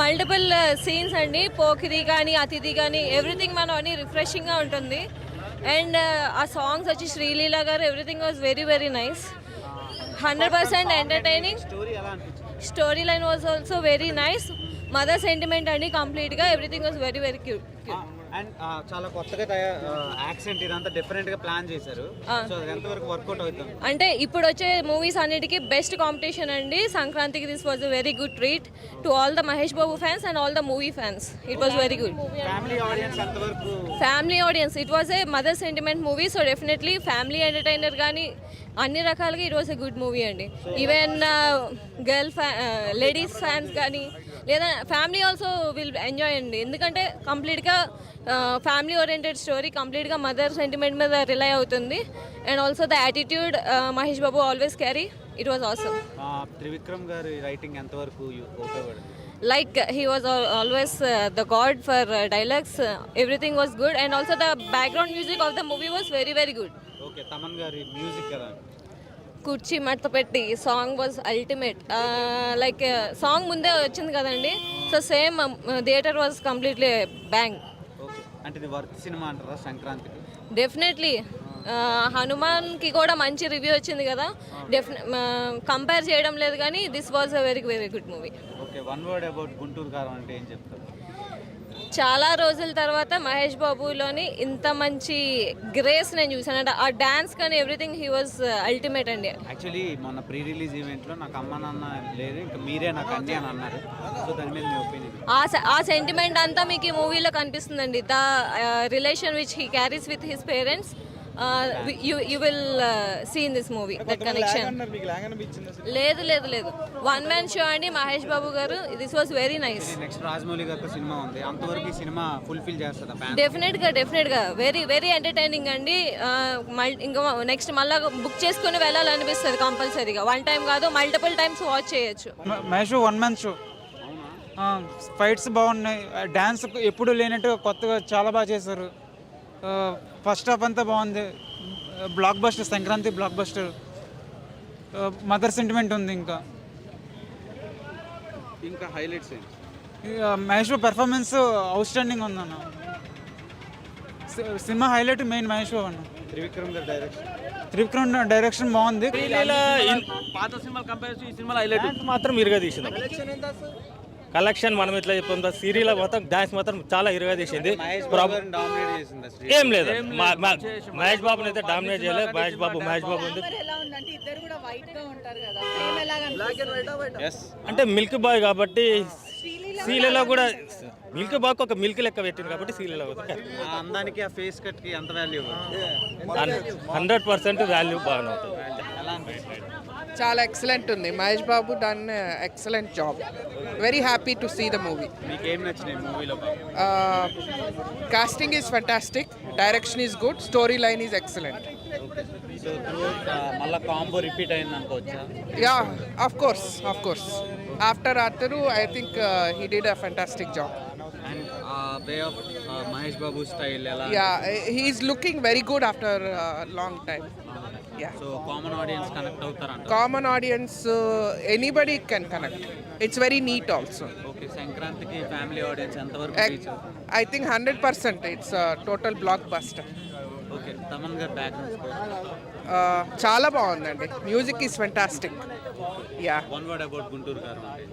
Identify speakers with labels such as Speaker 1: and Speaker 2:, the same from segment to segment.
Speaker 1: Multiple scenes అండి, పోకిరి కానీ అతిథి కానీ ఎవ్రీథింగ్ మనం అన్ని రిఫ్రెషింగ్గా ఉంటుంది. అండ్ ఆ సాంగ్స్ వచ్చి శ్రీలీల గారు everything was very very nice. 100% entertaining. Story line was also very nice. Mother sentiment అండి కంప్లీట్గా. Everything was very very cute.
Speaker 2: And చాలా కొత్తగా యాక్సెంట్ ఇదంతా డిఫరెంట్ గా ప్లాన్ చేశారు. సో అది ఎంతవరకు వర్కౌట్ అవుతుంది
Speaker 1: అంటే ఇప్పుడు వచ్చే మూవీస్ అన్నిటికీ బెస్ట్ కాంపిటీషన్ అండి సంక్రాంతికి. This was a very good treat to all the Mahesh Babu fans and all the movie fans. It was very good.
Speaker 2: Family audience ఎంతవరకు?
Speaker 1: Family audience. It was a mother sentiment movie. So definitely family entertainer కానీ అన్ని రకాలుగా it was a good movie అండి. Even ladies fans కానీ లేదా family also will enjoy అండి. ఎందుకంటే కంప్లీట్గా ఫ్యామిలీ ఓరియంటెడ్ స్టోరీ, కంప్లీట్గా మదర్ సెంటిమెంట్ మీద రిలై అవుతుంది. And also the attitude Mahesh Babu always carry. It was awesome.
Speaker 2: Trivikram గారి రైటింగ్ ఎంతవరకు ఉపయోగపడింది?
Speaker 1: Like he was always the god for dialogues. Everything was good and also the background music of the movie was very very good.
Speaker 2: Okay, Thaman గారి music ఎలా?
Speaker 1: కుర్చీ మడత పెట్టి song was ultimate. Like song ముందే వచ్చింది కదండి. So same theatre was completely bang.
Speaker 2: Okay, అంటే ఇది వర్త్ సినిమా అంటారా సంక్రాంతికి?
Speaker 1: డెఫినెట్లీ. హనుమాన్కి కూడా మంచి రివ్యూ వచ్చింది కదా. కంపేర్ చేయడం లేదు కానీ this was a very very good movie.
Speaker 2: Okay, one word about Guntur కారం అంటే ఏం చెప్తారు?
Speaker 1: చాలా రోజుల తర్వాత మహేష్ బాబులోని ఇంత మంచి గ్రేస్ నేను చూసాను. అంటే ఆ డాన్స్ కానీ ఎవ్రీథింగ్ హీ వాజ్ అల్టిమేట్ అండి.
Speaker 2: యాక్చువల్లీ మొన్న ప్రీ రిలీజ్ ఈవెంట్లో నాకు అమ్మ నాన్న లేదు, ఇంకా మీరే నాకు అన్నీ అని అన్నారు. సో దాని మీద మీ ఒపీనియన్?
Speaker 1: ఆ సెంటిమెంట్ అంతా మీకు ఈ మూవీలో కనిపిస్తుందండి. The relation which he carries with his parents. You will see in this movie that connection. లేదు లేదు లేదు, వన్ మ్యాన్ షో అండి మహేష్ బాబు గారు. This was very nice.
Speaker 2: Next Rajamouli గారితో సినిమా ఉంది, అంతవరకు ఈ సినిమా ఫుల్ఫిల్ చేస్తుందా?
Speaker 1: డెఫినెట్గా వెరీ వెరీ ఎంటర్టైనింగ్ అండి. ఇంకా నెక్స్ట్ మళ్ళీ బుక్ చేసుకుని వెళ్ళాలనిపిస్తుంది కంపల్సరీగా. వన్ టైం కాదు, మల్టిపుల్ టైమ్స్ వాచ్ చేయొచ్చు.
Speaker 3: Mahesh one man show. Fights బాగున్నాయి, డ్యాన్స్ ఎప్పుడు లేనట్టు కొత్తగా చాలా బాగా చేశారు. ఫస్ట్ హాఫ్ అంతా బాగుంది. Block buster, Sankranti block buster. Mother sentiment ఉంది.
Speaker 2: ఇంకా highlights
Speaker 3: Mahesh Babu performance out standing ఉందన్న. Cinema highlight main Mahesh Babu అన్న. త్రివిక్రమ్ డైరెక్షన్ బాగుంది.
Speaker 4: పాత సినిమా కంపేర్ ఈ సినిమా హైలైట్ మాత్రం ఇరుగా తీసింది. కలెక్షన్ మనం ఇట్లా చెప్తాం, సీరియల్ మొత్తం డాన్స్ మాత్రం చాలా ఇరుగా తీసింది. ఏం లేదు, మహేష్ బాబుని అయితే డామినేట్ చేయలేదు. మహేష్ బాబు ఉంది. అంటే మిల్క్ బాయ్ కాబట్టి సీరియల్లో కూడా మిల్క్ బాయ్ ఒక మిల్క్ లెక్క పెట్టింది కాబట్టి సీరియల్
Speaker 2: అందానికి ఆ ఫేస్ కట్ కి ఎంత వాల్యూ?
Speaker 4: 100% వాల్యూ బాగానే అవుతుంది.
Speaker 5: చాలా ఎక్సలెంట్ ఉంది. Mahesh Babu done excellent job. Very happy to see the movie.
Speaker 2: మీకేం నచ్చినాయి మూవీలో?
Speaker 5: Casting is fantastic, direction is good, story line is excellent.
Speaker 2: So మళ్ళీ కాంబో రిపీట్ అయింది అనుకోవచ్చా?
Speaker 5: Yeah, of course. ఆఫ్టర్ అతను I think he did a fantastic job.
Speaker 2: And way of Mahesh Babu style ఎలా?
Speaker 5: Yeah, he is looking very good after long time.
Speaker 2: So common audience connect అవుతారంట?
Speaker 5: Common audience, anybody can connect. It's very neat also.
Speaker 2: Okay, సంక్రాంతికి family audience ఎంతవరకు?
Speaker 5: I think 100% it's total blockbuster.
Speaker 2: Okay, Thaman గారి background score
Speaker 5: చాలా బాగుందండి. Music is fantastic. Yeah,
Speaker 2: one word about Guntur గారు అంటే?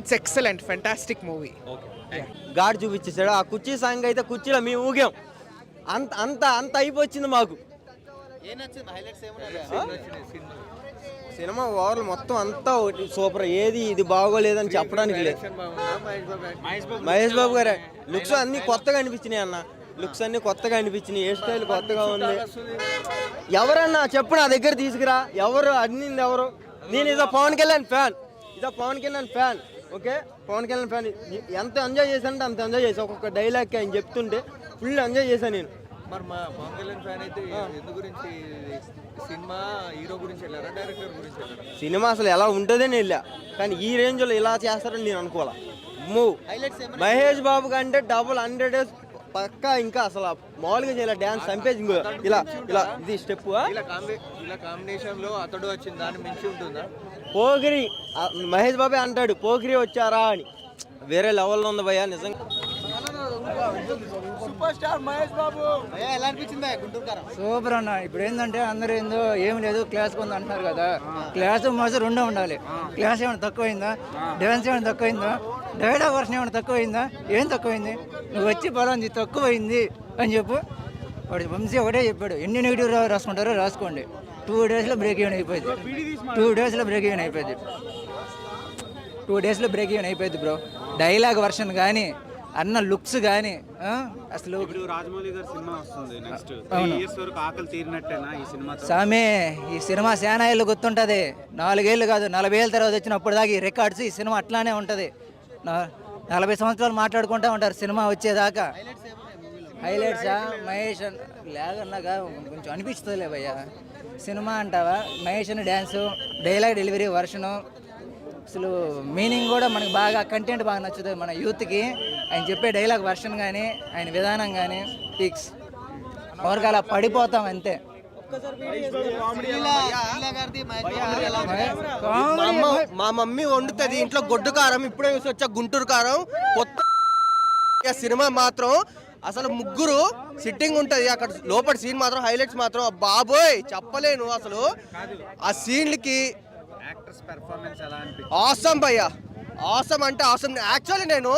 Speaker 5: It's excellent, fantastic movie.
Speaker 2: Okay,
Speaker 6: god చూపించేసాడు. ఆ కుర్చీ సాంగ్ అయితే కుర్చీలో మేము ఊగాం. అంత అయిపోయింది మాకు. సినిమా ఓవరాల్ మొత్తం అంతా సూపర్. ఏది ఇది బాగోలేదని చెప్పడానికి లేదు. మహేష్ బాబు గారే లుక్స్ అన్ని కొత్తగా అనిపించినాయి అన్న. లుక్స్ అన్ని కొత్తగా అనిపించినాయి. హెయిర్ స్టైల్ కొత్తగా ఉంది. ఎవరన్నా చెప్పు, నా దగ్గర తీసుకురా. ఎవరు అన్నింది ఎవరు? నేను ఇదో Pawan Kalyan fan. Okay, Pawan Kalyan fan. ఎంత ఎంజాయ్ చేశానంటే అంత ఎంజాయ్ చేశాను. ఒక్కొక్క డైలాగ్ ఆయన చెప్తుంటే ఫుల్ ఎంజాయ్ చేశాను నేను.
Speaker 7: మరి మా పవన్ కళ్యాణ్ ఫ్యాన్ అయితే ఎందు గురించి? సినిమా హీరో గురించి వెళ్ళారా, డైరెక్టర్ గురించి వెళ్ళారా?
Speaker 6: సినిమా అసలు ఎలా ఉంటుందని వెళ్ళా, కానీ ఈ రేంజ్లో ఇలా చేస్తారని నేను అనుకోవాలా. మహేష్ బాబు కంటే డబుల్ 100 పక్కా. ఇంకా అసలు మామూలుగా చేయాలి డ్యాన్స్ సంపేజ్. ఇలా ఇది స్టెప్.
Speaker 7: ఇలా కాంబినేషన్ లో అతడు వచ్చింది, దాన్ని మించి ఉంటుందా?
Speaker 6: పోగిరి మహేష్ బాబే అంటాడు పోకిరి వచ్చారా అని. వేరే లెవెల్లో ఉంది భయ్యా నిజంగా.
Speaker 8: సూపర్ అన్న. ఇప్పుడు ఏంటంటే అందరూ ఏందో ఏం లేదు క్లాస్ కొంత అంటున్నారు కదా, క్లాస్ మాస్ రెండో ఉండాలి. క్లాస్ ఏమైనా తక్కువైందా, డ్యాన్స్ ఏమైనా తక్కువైందా, డైలాగ్ వర్షన్ ఏమైనా తక్కువైందా, ఏం తక్కువైంది? నువ్వు వచ్చి బలం తక్కువైంది అని చెప్పు. వాడు వంశీ ఒకటే చెప్పాడు, ఎన్ని నెగిటివ్ రాసుకుంటారో రాసుకోండి, 2 డేస్లో బ్రేక్ ఈవెన్ అయిపోయింది. 2 డేస్లో బ్రేక్ ఈవెన్ అయిపోయింది. 2 డేస్లో బ్రేక్ ఈవెన్ అయిపోయింది బ్రో. డైలాగ్ వర్షన్ కానీ అన్న లుక్స్ కానీ అసలు
Speaker 2: ఇప్పుడు రాజమౌళి గారి సినిమా వస్తుంది నెక్స్ట్ 3 ఇయర్స్ వరకు ఆకలి తీరినట్టేనా ఈ సినిమా?
Speaker 8: సామే ఈ సినిమా శానా ఏళ్ళు గుర్తుంటుంది. 4 ఏళ్ళు కాదు 40 ఏళ్ళ తర్వాత వచ్చినప్పుడు దాకా ఈ రికార్డ్స్ ఈ సినిమా అట్లానే ఉంటుంది. 40 సంవత్సరాలు మాట్లాడుకుంటూ ఉంటారు సినిమా వచ్చేదాకా. హైలైట్సా మహేష్ లేదన్నాగా కొంచెం అనిపిస్తుందిలే భయ్య. సినిమా అంటావా, మహేష్ అని డ్యాన్సు, డైలాగ్ డెలివరీ వర్షను, అసలు మీనింగ్ కూడా మనకు బాగా కంటెంట్ బాగా నచ్చుతుంది మన యూత్కి. ఆయన చెప్పే డైలాగ్ వర్షన్ కానీ ఆయన విధానం కానీ పిక్స్ ఎవరికి అలా పడిపోతాం అంతే.
Speaker 6: మా మమ్మీ వండుతుంది ఇంట్లో గొడ్డు కారం, ఇప్పుడే చూసి వచ్చా గుంటూరు కారం కొత్త సినిమా మాత్రం అసలు ముగ్గురు సిట్టింగ్ ఉంటుంది అక్కడ లోపల సీన్ మాత్రం హైలైట్స్ మాత్రం బాబోయ్ చెప్పలేను అసలు. ఆ సీన్లకి
Speaker 2: యాక్టర్స్ పెర్ఫార్మెన్స్ ఎలా అనిపించింది?
Speaker 6: ఆసమ్ భయ్యా, ఆసమ్ అంటే ఆసమ్. యాక్చువల్లీ నేను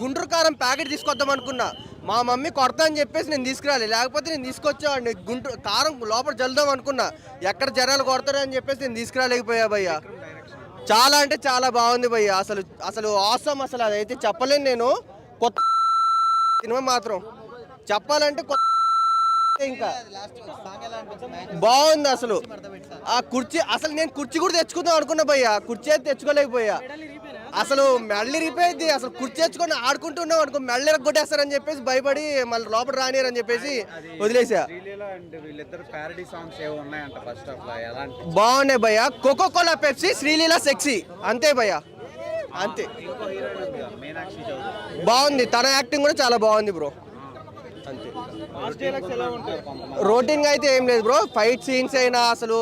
Speaker 6: గుంటూరు కారం ప్యాకెట్ తీసుకొద్దాం అనుకున్నా, మా మమ్మీ కొడతా అని చెప్పేసి నేను తీసుకురాలి, లేకపోతే నేను తీసుకొచ్చేవాడిని. గుంటూరు కారం లోపల జల్దాం అనుకున్నా, ఎక్కడ జనాలు కొడతారు అని చెప్పేసి నేను తీసుకురాలేకపోయా భయ్యా. చాలా అంటే చాలా బాగుంది భయ్యా, అసలు అసలు ఆసమ్. అసలు అదైతే చెప్పలేను నేను. కొత్త సినిమా మాత్రం చెప్పాలంటే కొత్త, ఇంకా బాగుంది అసలు. ఆ కుర్చీ అసలు నేను కుర్చీ కూడా తెచ్చుకుందాం అనుకున్నా భయ్యా, కుర్చీ అయితే తెచ్చుకోలేకపోయా. అసలు మెళ్ళి రిపోయింది. అసలు కుర్చీ తెచ్చుకొని ఆడుకుంటున్నాం అనుకో మెళ్ళి కొట్టేస్తారని చెప్పేసి భయపడి మళ్ళీ లోపల రానియరని చెప్పేసి వదిలేసా.
Speaker 2: వీళ్ళిద్దరు ప్యారడీ సాంగ్స్ ఏవో ఉన్నాయంట ఫస్ట్ హాఫ్ లో, ఎలా అనిపించింది?
Speaker 6: బాగున్నాయి భయ్యా. Coca Cola Pepsi, Sreeleela sexy, అంతే భయ్యా అంతే.
Speaker 2: ఇంకో హీరోయిన్ ఉంది కదా, మీనాక్షి చౌదరి,
Speaker 6: బాగుంది, తన యాక్టింగ్ కూడా చాలా బాగుంది బ్రో. అంతే. రొటీన్ గా అయితే ఏం లేదు బ్రో. ఫైట్ సీన్స్ అయినా అసలు